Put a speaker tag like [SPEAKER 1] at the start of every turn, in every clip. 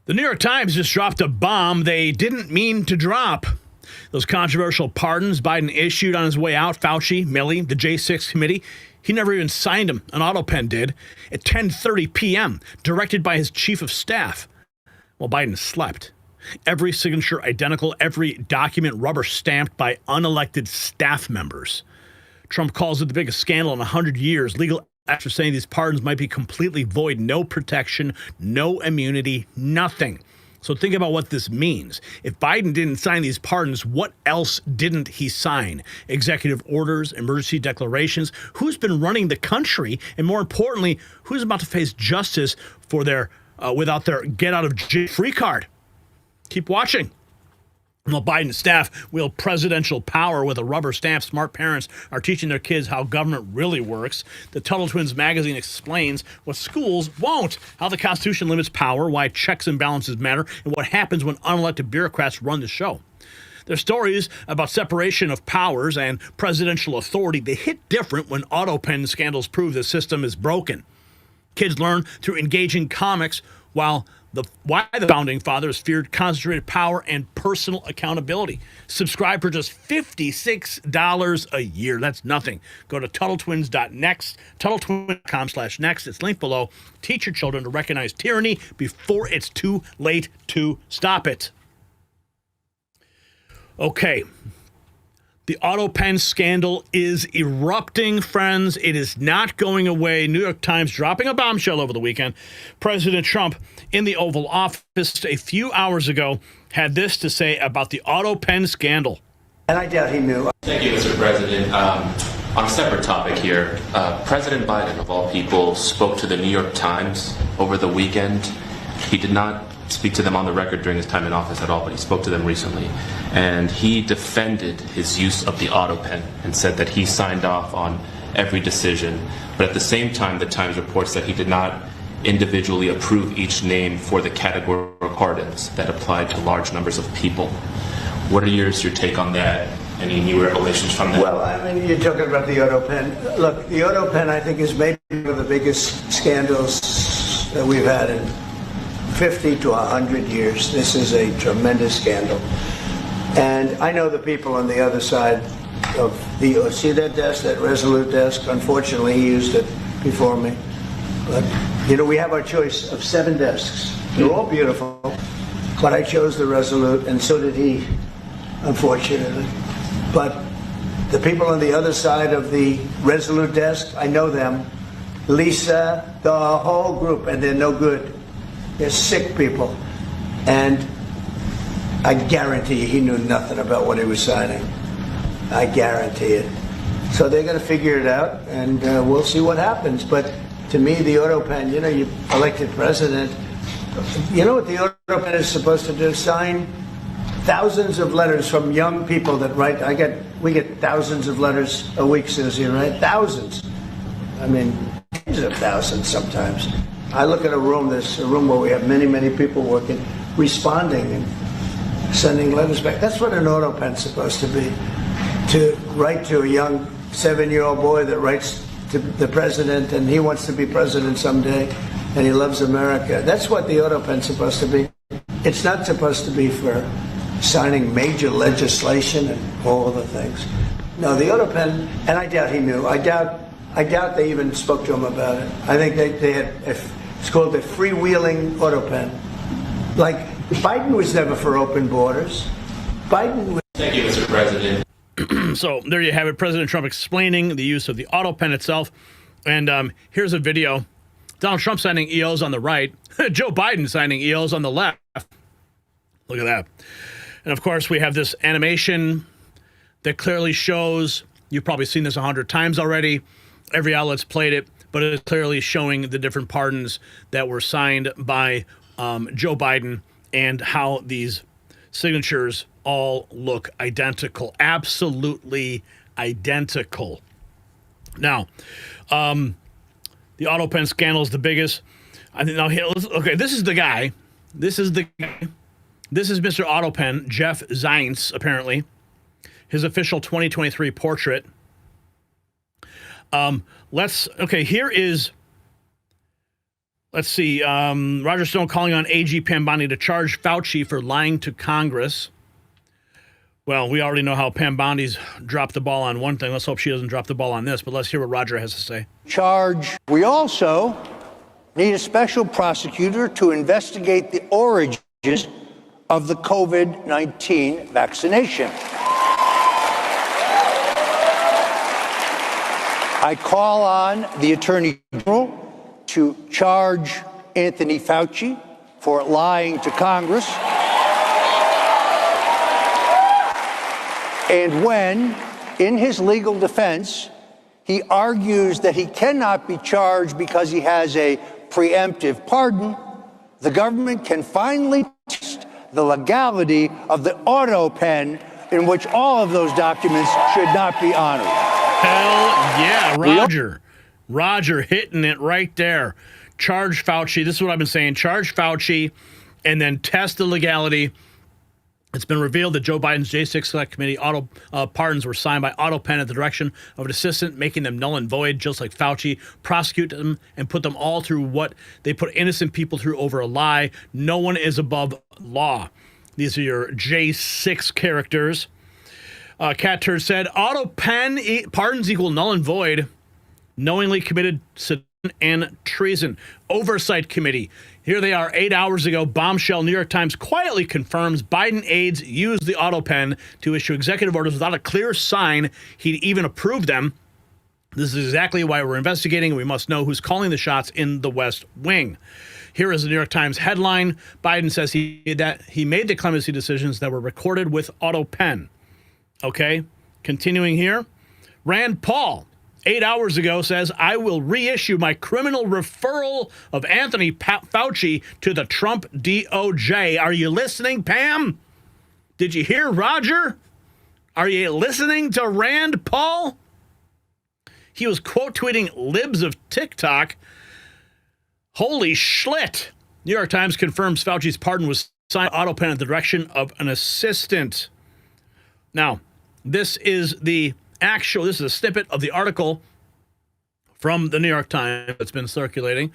[SPEAKER 1] The New York Times just dropped a bomb they didn't mean to drop. Those controversial pardons Biden issued on his way out, Fauci, Milley, the J6 committee, he never even signed them. An Autopen did at 10:30 p.m., directed by his chief of staff. While Biden slept. Every signature identical, every document rubber stamped by unelected staff members. Trump calls it the biggest scandal in 100 years. Legal after saying these pardons might be completely void, no protection, no immunity, nothing. So think about what this means. If Biden didn't sign these pardons, what else didn't he sign? Executive orders, emergency declarations. Who's been running the country? And more importantly, who's about to face justice for their without their get out of jail free card? Keep watching. While Biden's staff wield presidential power with a rubber stamp, smart parents are teaching their kids how government really works. The Tuttle Twins magazine explains what schools won't, how the Constitution limits power, why checks and balances matter, and what happens when unelected bureaucrats run the show. Their stories about separation of powers and presidential authority, they hit different when Autopen scandals prove the system is broken. Kids learn through engaging comics why the founding fathers feared concentrated power and personal accountability. Subscribe for just $56 a year. That's nothing. Go to TuttleTwins.next, TuttleTwins.com/next. It's linked below. Teach your children to recognize tyranny before it's too late to stop it. Okay. The Autopen scandal is erupting, friends. It is not going away. New York Times dropping a bombshell over the weekend. President Trump in the Oval Office a few hours ago had this to say about the Autopen scandal.
[SPEAKER 2] And I doubt he knew.
[SPEAKER 3] Thank you, Mr. President. On a separate topic here, President Biden, of all people, spoke to the New York Times over the weekend. He did not speak to them on the record during his time in office at all, but he spoke to them recently. And he defended his use of the Autopen and said that he signed off on every decision. But at the same time, the Times reports that he did not individually approve each name for the categorical pardons that applied to large numbers of people. What are your take on that? Any new revelations from that?
[SPEAKER 2] Well, I mean, you're talking about the Autopen. Look, the Autopen, I think, is maybe one of the biggest scandals that we've had in 50 to 100 years. This is a tremendous scandal. And I know the people on the other side of the, see that desk, that Resolute desk? Unfortunately, he used it before me. But, you know, we have our choice of 7 desks. They're all beautiful, but I chose the Resolute, and so did he, unfortunately. But the people on the other side of the Resolute desk, I know them. Lisa, the whole group, and they're no good. They're sick people. And I guarantee you he knew nothing about what he was signing. I guarantee it. So they're going to figure it out, and we'll see what happens. But to me, the Autopen, you know, you elected president. You know what the Autopen is supposed to do? Sign thousands of letters from young people that write. We get thousands of letters a week, Susie, right? Thousands. I mean, tens of thousands sometimes. I look at a room, there's a room where we have many, many people working, responding and sending letters back. That's what an Autopen's supposed to be. To write to a young 7-year-old boy that writes to the president and he wants to be president someday and he loves America. That's what the Autopen's supposed to be. It's not supposed to be for signing major legislation and all the things. No, the Autopen, and I doubt he knew. I doubt they even spoke to him about it. I think they had, it's called the freewheeling Autopen. Like, Biden was never for open borders. Biden was...
[SPEAKER 3] Thank you, Mr. President.
[SPEAKER 1] So there you have it. President Trump explaining the use of the Autopen itself. And here's a video. Donald Trump signing EOs on the right. Joe Biden signing EOs on the left. Look at that. And, of course, we have this animation that clearly shows, you've probably seen this 100 times already. Every outlet's played it, but it's clearly showing the different pardons that were signed by Joe Biden and how these signatures all look identical, absolutely identical. Now, the Autopen scandal is the biggest. I think now, okay, this is the guy. This is Mr. Autopen, Jeff Zients, apparently. His official 2023 portrait. Okay, here is Let's see. Roger Stone calling on AG Pambondi to charge Fauci for lying to Congress. Well, we already know how Pambondi's dropped the ball on one thing. Let's hope she doesn't drop the ball on this, but let's hear what Roger has to say.
[SPEAKER 2] Charge. We also need a special prosecutor to investigate the origins of the COVID-19 vaccination. I call on the Attorney General to charge Anthony Fauci for lying to Congress. And when, in his legal defense, he argues that he cannot be charged because he has a preemptive pardon, the government can finally test the legality of the Autopen in which all of those documents should not be honored.
[SPEAKER 1] Hell yeah, Roger. Roger hitting it right there. Charge Fauci. This is what I've been saying. Charge Fauci and then test the legality. It's been revealed that Joe Biden's J6 Select Committee pardons were signed by Autopen at the direction of an assistant, making them null and void, just like Fauci. Prosecute them and put them all through what they put innocent people through over a lie. No one is above law. These are your J6 characters. Cat Turd said, Autopen pardons equal null and void. Knowingly committed sedition and treason. Oversight Committee. Here they are 8 hours ago. Bombshell. New York Times quietly confirms Biden aides used the Autopen to issue executive orders without a clear sign he'd even approved them. This is exactly why we're investigating. We must know who's calling the shots in the West Wing. Here is the New York Times headline. Biden says he made the clemency decisions that were recorded with Autopen. Okay, continuing here. Rand Paul, 8 hours ago, says, I will reissue my criminal referral of Anthony Fauci to the Trump DOJ. Are you listening, Pam? Did you hear Roger? Are you listening to Rand Paul? He was quote tweeting libs of TikTok. Holy schlit. New York Times confirms Fauci's pardon was signed Autopen at the direction of an assistant. Now, this is a snippet of the article from the New York Times that's been circulating.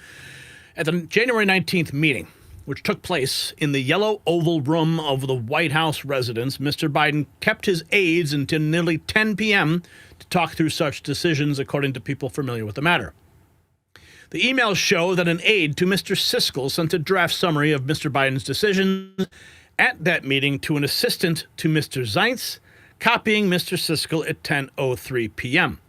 [SPEAKER 1] At the January 19th meeting, which took place in the yellow oval room of the White House residence, Mr. Biden kept his aides until nearly 10 p.m. to talk through such decisions, according to people familiar with the matter. The emails show that an aide to Mr. Siskel sent a draft summary of Mr. Biden's decisions at that meeting to an assistant to Mr. Zients, copying Mr. Siskel at 10:03 p.m.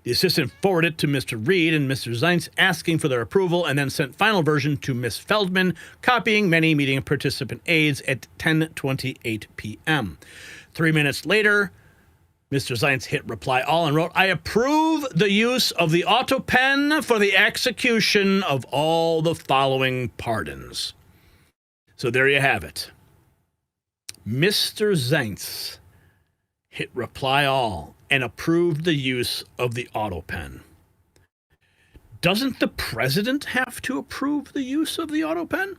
[SPEAKER 1] The assistant forwarded it to Mr. Reed and Mr. Zients, asking for their approval, and then sent final version to Ms. Feldman, copying many meeting participant aides at 10:28 p.m. 3 minutes later, Mr. Zients hit reply all and wrote, I approve the use of the Autopen for the execution of all the following pardons. So there you have it. Mr. Zients hit reply all and approved the use of the Autopen. Doesn't the president have to approve the use of the Autopen?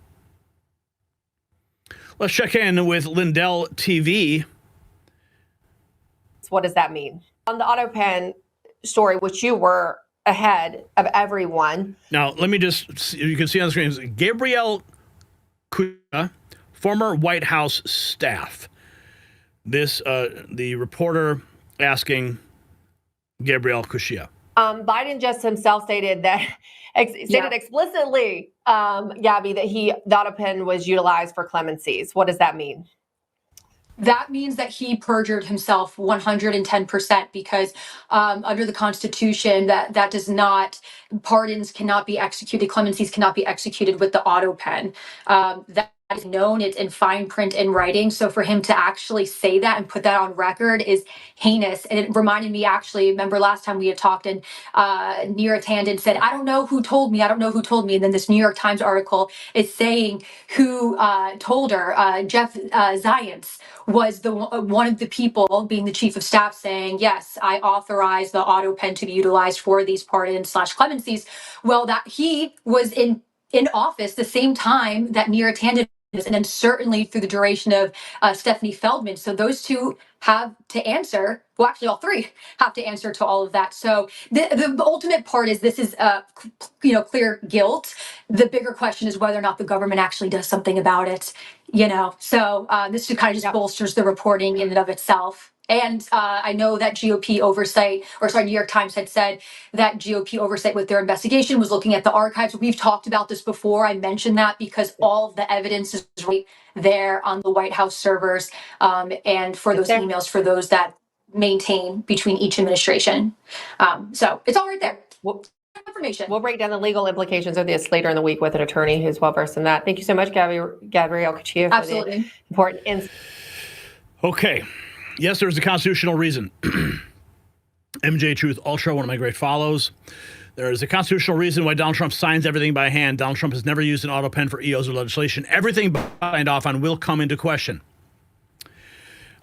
[SPEAKER 1] Let's check in with Lindell TV.
[SPEAKER 4] What does that mean? On the Autopen story, which you were ahead of everyone.
[SPEAKER 1] Now, let me just, you can see on the screen, Gabrielle Kushner, former White House staff. This, the reporter asking Gabrielle Kushner.
[SPEAKER 4] Biden just himself stated that, explicitly, Gabby, that the Autopen was utilized for clemencies. What does that mean?
[SPEAKER 5] That means that he perjured himself 110% because under the Constitution, that does not, pardons cannot be executed, clemencies cannot be executed with the Autopen. That is known, it's in fine print in writing. So for him to actually say that and put that on record is heinous. And it reminded me, actually, remember last time we had talked and Neera Tanden said, I don't know who told me. And then this New York Times article is saying who told her. Jeff Zients was one of the people, being the chief of staff, saying, yes, I authorize the Autopen to be utilized for these pardons/clemencies. Well, that he was in office the same time that Neera Tanden and then certainly through the duration of Stephanie Feldman. So those two have to answer. Well, actually, all three have to answer to all of that. So the ultimate part is this is clear guilt. The bigger question is whether or not the government actually does something about it. So this just kind of just bolsters the reporting in and of itself. And I know that GOP oversight, New York Times had said that GOP oversight with their investigation was looking at the archives. We've talked about this before. I mentioned that because all of the evidence is right there on the White House servers, and for those emails, for those that maintain between each administration. So it's all right there. Information.
[SPEAKER 4] We'll break down the legal implications of this later in the week with an attorney who's well versed in that. Thank you so much, Gabrielle Cuchillo, for the important insight.
[SPEAKER 1] Okay. Yes, there's a constitutional reason. MJ Truth Ultra, one of my great follows. There is a constitutional reason why Donald Trump signs everything by hand. Donald Trump has never used an Autopen for EOs or legislation. Everything signed off on will come into question.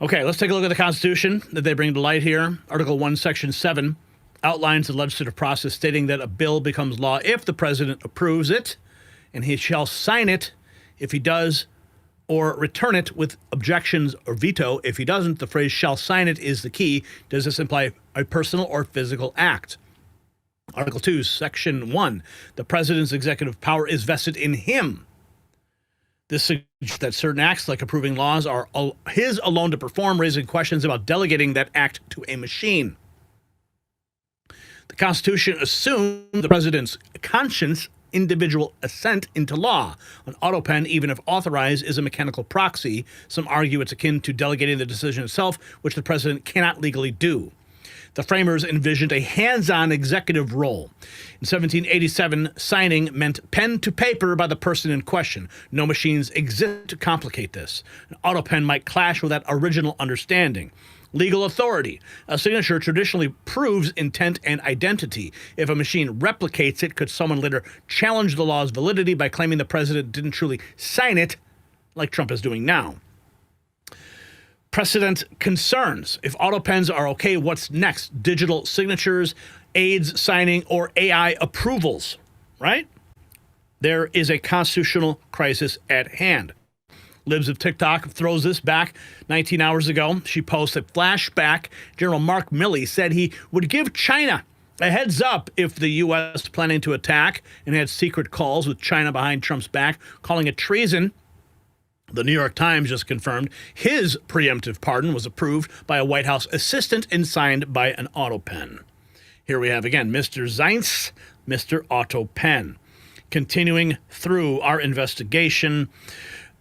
[SPEAKER 1] Okay, let's take a look at the Constitution that they bring to light here. Article 1, Section 7 outlines the legislative process, stating that a bill becomes law if the president approves it, and he shall sign it if he does, or return it with objections or veto. If he doesn't, the phrase shall sign it is the key. Does this imply a personal or physical act? Article 2, Section 1, the president's executive power is vested in him. This suggests that certain acts, like approving laws, are his alone to perform, raising questions about delegating that act to a machine. The Constitution assumes the president's conscience individual assent into law. An Autopen, even if authorized, is a mechanical proxy. Some argue it's akin to delegating the decision itself, which the president cannot legally do. The framers envisioned a hands-on executive role. In 1787, signing meant pen to paper by the person in question. No machines exist to complicate this. An Autopen might clash with that original understanding. Legal authority. A signature traditionally proves intent and identity. If a machine replicates it, could someone later challenge the law's validity by claiming the president didn't truly sign it, like Trump is doing now? Precedent concerns. If Autopens are okay, what's next? Digital signatures, AIDS signing, or AI approvals, right? There is a constitutional crisis at hand. Libs of TikTok throws this back 19 hours ago. She posts a flashback. General Mark Milley said he would give China a heads up if the U.S. planning to attack, and had secret calls with China behind Trump's back, calling it treason. The New York Times just confirmed his preemptive pardon was approved by a White House assistant and signed by an Autopen. Here we have again Mr. Zients, Mr. Autopen. Continuing through our investigation,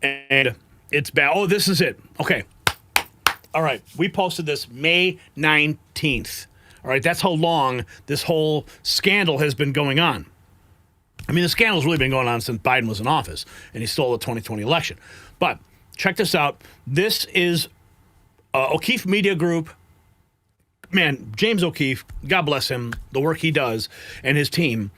[SPEAKER 1] and it's bad. Oh, this is it. Okay. All right. We posted this May 19th. All right. That's how long this whole scandal has been going on. I mean, the scandal's really been going on since Biden was in office and he stole the 2020 election. But check this out. This is O'Keefe Media Group. Man, James O'Keefe, God bless him, the work he does and his team.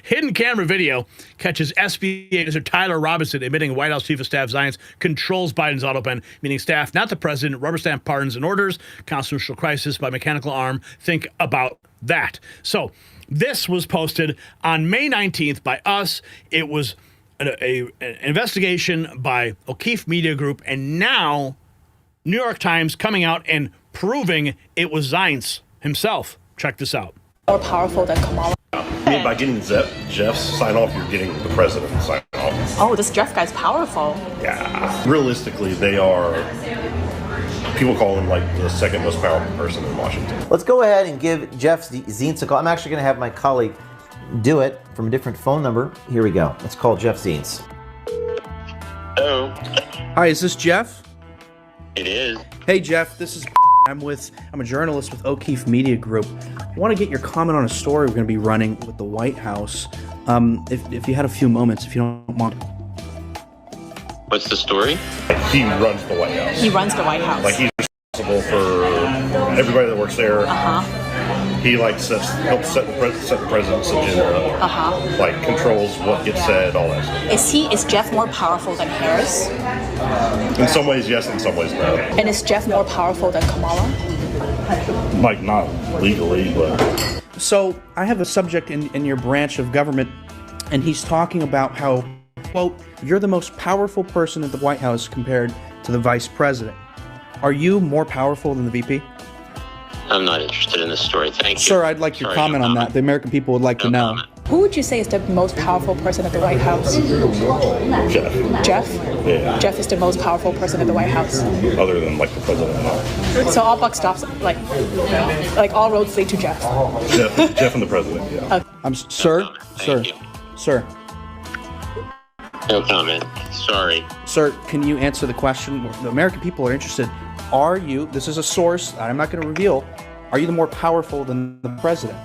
[SPEAKER 1] Hidden camera video catches SBA Mr. Tyler Robinson admitting White House Chief of Staff Zients controls Biden's Autopen, meaning staff, not the president. Rubber stamp pardons and orders. Constitutional crisis by mechanical arm. Think about that. So this was posted on May 19th by us. It was an investigation by O'Keefe Media Group, and now New York Times coming out and proving it was Zients himself. Check this out.
[SPEAKER 6] More powerful than Kamala.
[SPEAKER 7] I mean, by getting Jeff's sign off, you're getting the president to sign off.
[SPEAKER 6] Oh, this Jeff guy's powerful.
[SPEAKER 7] Yeah. Realistically, they are, people call him like the second most powerful person in Washington.
[SPEAKER 8] Let's go ahead and give Jeff Zients a call. I'm actually going to have my colleague do it from a different phone number. Here we go. Let's call Jeff Zients.
[SPEAKER 9] Hello.
[SPEAKER 10] Hi, is this Jeff?
[SPEAKER 9] It is.
[SPEAKER 10] Hey, Jeff, this is I'm a journalist with O'Keefe Media Group. I want to get your comment on a story we're going to be running with the White House. If you had a few moments, if you don't mind.
[SPEAKER 9] What's the story?
[SPEAKER 7] He runs the White House.
[SPEAKER 6] He runs the White House.
[SPEAKER 7] Like, he's responsible for everybody that works there. He helps set the president's agenda. Like, controls what gets said, all that stuff.
[SPEAKER 6] Is Jeff more powerful than Harris?
[SPEAKER 7] In some ways, yes. In some ways, no.
[SPEAKER 6] And is Jeff more powerful than Kamala?
[SPEAKER 7] Like, not legally, but.
[SPEAKER 10] So I have a subject in your branch of government, and he's talking about how, quote, you're the most powerful person at the White House compared to the vice president. Are you more powerful than the VP?
[SPEAKER 9] I'm not interested in this story. Thank you.
[SPEAKER 10] Sir, I'd like your comment on that. The American people would like to know.
[SPEAKER 9] Comment.
[SPEAKER 6] Who would you say is the most powerful person at the White House?
[SPEAKER 7] Jeff.
[SPEAKER 6] Jeff?
[SPEAKER 7] Yeah.
[SPEAKER 6] Jeff is the most powerful person at the White House.
[SPEAKER 7] Other than like the president. No.
[SPEAKER 6] So all buck stops, like all roads lead to Jeff.
[SPEAKER 7] Jeff and the president. Yeah.
[SPEAKER 10] Sir,
[SPEAKER 9] Thank you.
[SPEAKER 10] sir,
[SPEAKER 9] No comment. Sorry.
[SPEAKER 10] sir, can you answer the question? The American people are interested. Are you, this is a source that I'm not going to reveal, are you the more powerful than the president?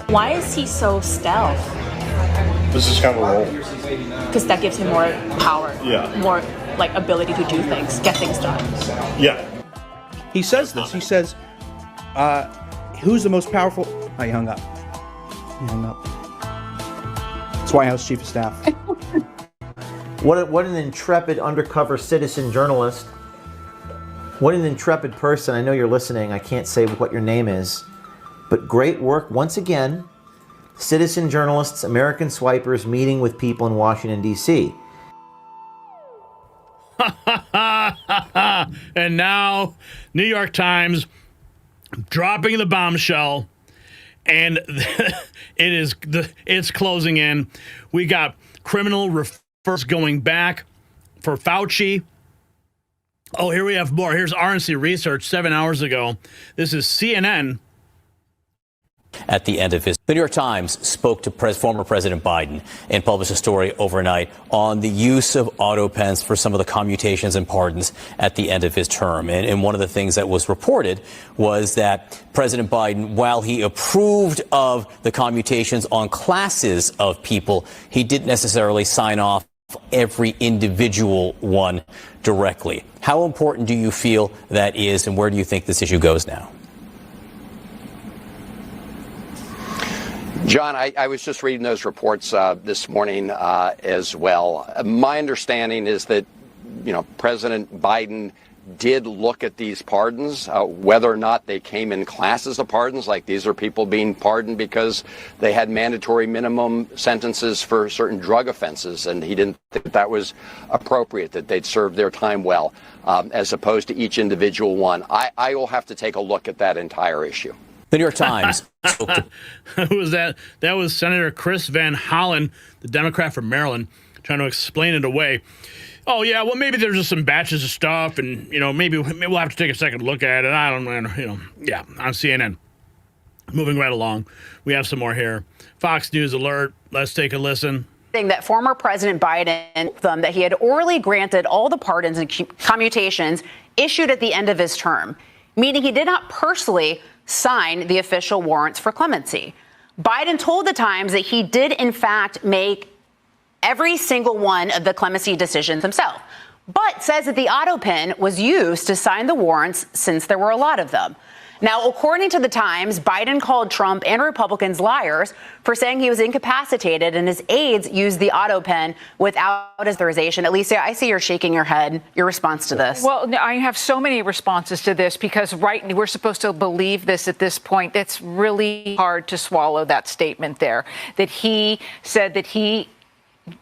[SPEAKER 6] Why is he so stealth?
[SPEAKER 7] This is kind of a role.
[SPEAKER 6] Because that gives him more power.
[SPEAKER 7] Yeah.
[SPEAKER 6] More like ability to do things, get things done.
[SPEAKER 7] Yeah.
[SPEAKER 10] He says this. He says, who's the most powerful? Oh, he hung up. It's White House Chief of Staff.
[SPEAKER 8] What an intrepid undercover citizen journalist. What an intrepid person. I know you're listening. I can't say what your name is. But great work once again. Citizen journalists, American swipers meeting with people in Washington, D.C.
[SPEAKER 1] And now, New York Times dropping the bombshell, and it's closing in. We got criminal referrals going back for Fauci. Oh, here we have more. Here's RNC Research 7 hours ago. This is CNN.
[SPEAKER 11] At the end of his, the New York Times spoke to former President Biden and published a story overnight on the use of Autopens for some of the commutations and pardons at the end of his term. And one of the things that was reported was that President Biden, while he approved of the commutations on classes of people, he didn't necessarily sign off every individual one directly. How important do you feel that is, and where do you think this issue goes now?
[SPEAKER 12] John, I was just reading those reports this morning as well. My understanding is that, President Biden did look at these pardons, whether or not they came in classes of pardons, like these are people being pardoned because they had mandatory minimum sentences for certain drug offenses, and he didn't think that was appropriate, that they'd served their time well, as opposed to each individual one. I will have to take a look at that entire issue.
[SPEAKER 11] The New York Times.
[SPEAKER 1] Who was that? That was Senator Chris Van Hollen, the Democrat from Maryland, trying to explain it away. Oh, yeah, well, maybe there's just some batches of stuff, and, maybe we'll have to take a second look at it. I don't know, yeah, on CNN. Moving right along. We have some more here. Fox News alert. Let's take a listen.
[SPEAKER 13] That former President Biden, that he had orally granted all the pardons and commutations issued at the end of his term, meaning he did not personally sign the official warrants for clemency. Biden told the Times that he did, in fact, make every single one of the clemency decisions himself, but says that the Autopen was used to sign the warrants since there were a lot of them. Now, according to the Times, Biden called Trump and Republicans liars for saying he was incapacitated and his aides used the Autopen without authorization. Alicia, I see you're shaking your head. Your response to this?
[SPEAKER 14] Well, I have so many responses to this because we're supposed to believe this at this point. It's really hard to swallow that statement there, that he said that he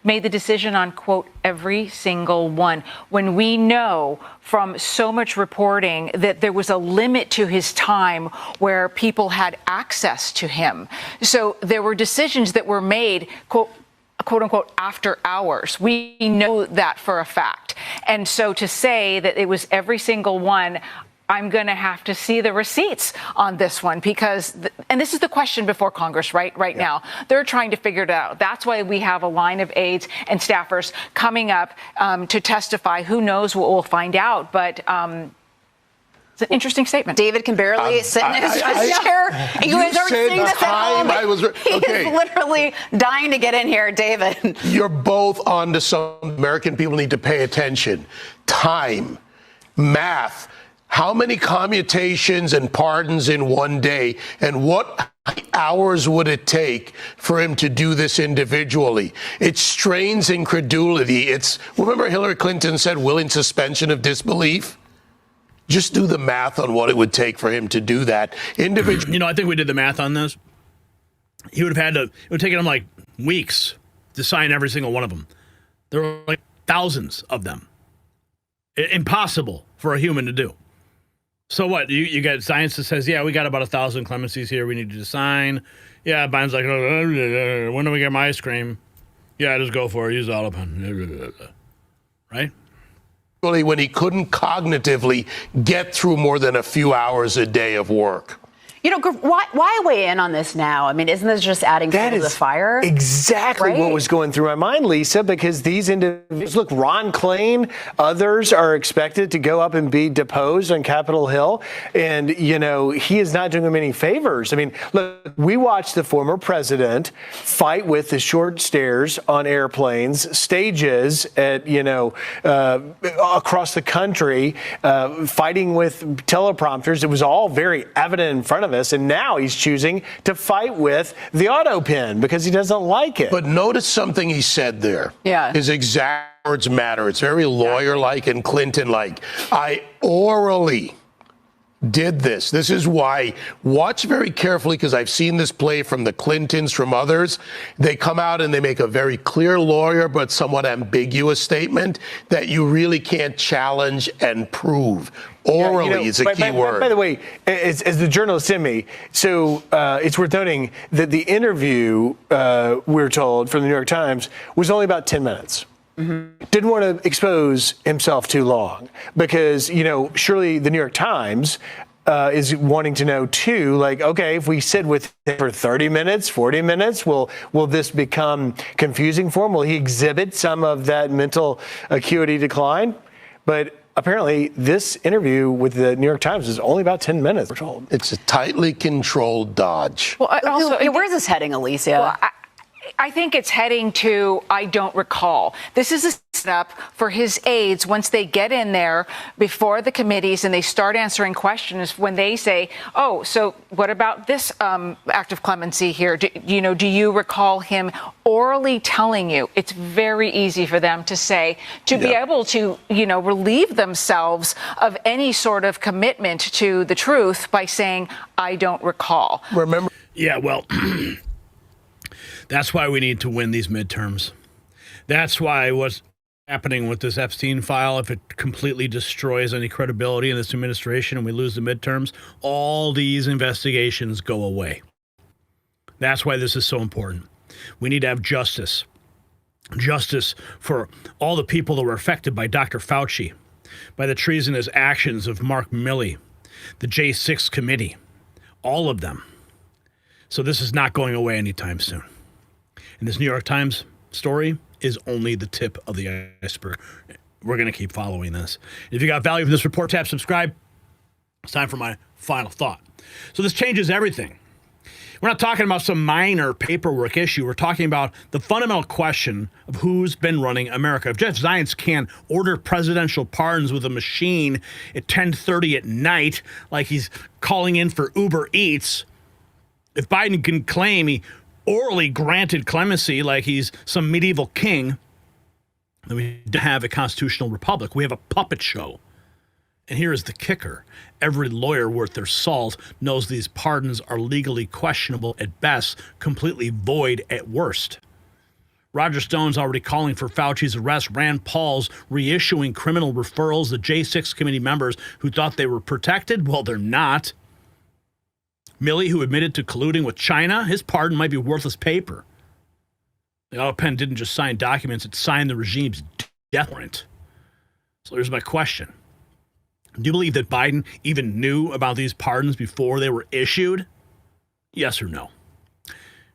[SPEAKER 14] made the decision on, quote, every single one, when we know from so much reporting that there was a limit to his time where people had access to him. So there were decisions that were made, quote unquote, after hours. We know that for a fact. And so to say that it was every single one, I'm going to have to see the receipts on this one because, and this is the question before Congress right now. They're trying to figure it out. That's why we have a line of aides and staffers coming up to testify. Who knows what we'll find out, but it's an interesting statement.
[SPEAKER 13] David can barely sit in his chair. You guys aren't seeing this at home. He is literally dying to get in here, David.
[SPEAKER 15] You're both on to something American people need to pay attention. Time, math. How many commutations and pardons in one day, and what hours would it take for him to do this individually? It strains incredulity. Remember Hillary Clinton said willing suspension of disbelief? Just do the math on what it would take for him to do that. I
[SPEAKER 1] think we did the math on this. He would have had to, it would take him like weeks to sign every single one of them. There were like thousands of them. Impossible for a human to do. So what? You got Zients that says, yeah, we got about 1,000 clemencies here we need you to sign. Yeah, Biden's like, when do we get my ice cream? Yeah, just go for it. Use Autopen. Right?
[SPEAKER 15] When he couldn't cognitively get through more than a few hours a day of work.
[SPEAKER 13] You know, why weigh in on this now? I mean, isn't this just adding fuel to the fire?
[SPEAKER 16] Exactly what was going through my mind, Lisa, because these individuals, look, Ron Klain, others are expected to go up and be deposed on Capitol Hill. And, you know, he is not doing them any favors. I mean, look, we watched the former president fight with the short stairs on airplanes, stages at, you know, across the country, fighting with teleprompters. It was all very evident in front of us, and now he's choosing to fight with the Autopen because he doesn't like it.
[SPEAKER 15] But notice something he said there.
[SPEAKER 13] Yeah.
[SPEAKER 15] His exact words matter. It's very lawyer-like and Clinton-like. I orally did this. This is why, watch very carefully, because I've seen this play from the Clintons, from others. They come out and they make a very clear lawyer but somewhat ambiguous statement that you really can't challenge and prove. Orally is a key word.
[SPEAKER 16] By the way, as the journalist in me, so it's worth noting that the interview, we're told, from the New York Times was only about 10 minutes. Mm-hmm. Didn't want to expose himself too long because, you know, surely the New York Times is wanting to know, too, like, OK, if we sit with him for 30 minutes, 40 minutes, will this become confusing for him? Will he exhibit some of that mental acuity decline? But apparently, this interview with the New York Times is only about 10 minutes, we're told.
[SPEAKER 15] It's a tightly controlled dodge.
[SPEAKER 13] Well, where's this heading, Alicia?
[SPEAKER 14] Well, I think it's heading to I don't recall. This is a setup for his aides once they get in there before the committees and they start answering questions when they say, oh, so what about this act of clemency here? Do you recall him orally telling you? It's very easy for them to say, to be able to, relieve themselves of any sort of commitment to the truth by saying, I don't recall.
[SPEAKER 15] Remember?
[SPEAKER 1] Yeah, well, that's why we need to win these midterms. That's why what's happening with this Epstein file, if it completely destroys any credibility in this administration and we lose the midterms, all these investigations go away. That's why this is so important. We need to have justice. Justice for all the people that were affected by Dr. Fauci, by the treasonous actions of Mark Milley, the J6 committee, all of them. So this is not going away anytime soon. And this New York Times story is only the tip of the iceberg. We're going to keep following this. If you got value from this report, tap subscribe. It's time for my final thought. So this changes everything. We're not talking about some minor paperwork issue. We're talking about the fundamental question of who's been running America. If Jeff Zients can order presidential pardons with a machine at 10:30 at night, like he's calling in for Uber Eats, if Biden can claim he orally granted clemency like he's some medieval king, then we don't have a constitutional republic. We have a puppet show. And here is the kicker. Every lawyer worth their salt knows these pardons are legally questionable at best, completely void at worst. Roger Stone's already calling for Fauci's arrest. Rand Paul's reissuing criminal referrals. The J6 committee members who thought they were protected, well, they're not. Milley, who admitted to colluding with China, his pardon might be worthless paper. The Autopen didn't just sign documents, it signed the regime's death warrant. So here's my question. Do you believe that Biden even knew about these pardons before they were issued? Yes or no?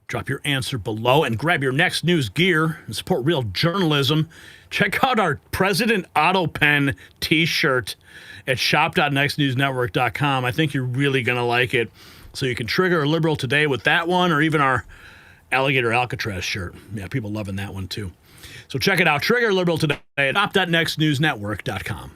[SPEAKER 1] Drop your answer below and grab your next news gear and support real journalism. Check out our President Autopen t-shirt at shop.nextnewsnetwork.com. I think you're really going to like it. So you can trigger a liberal today with that one, or even our Alligator Alcatraz shirt. Yeah, people loving that one too. So check it out. Trigger liberal today at shop.nextnewsnetwork.com.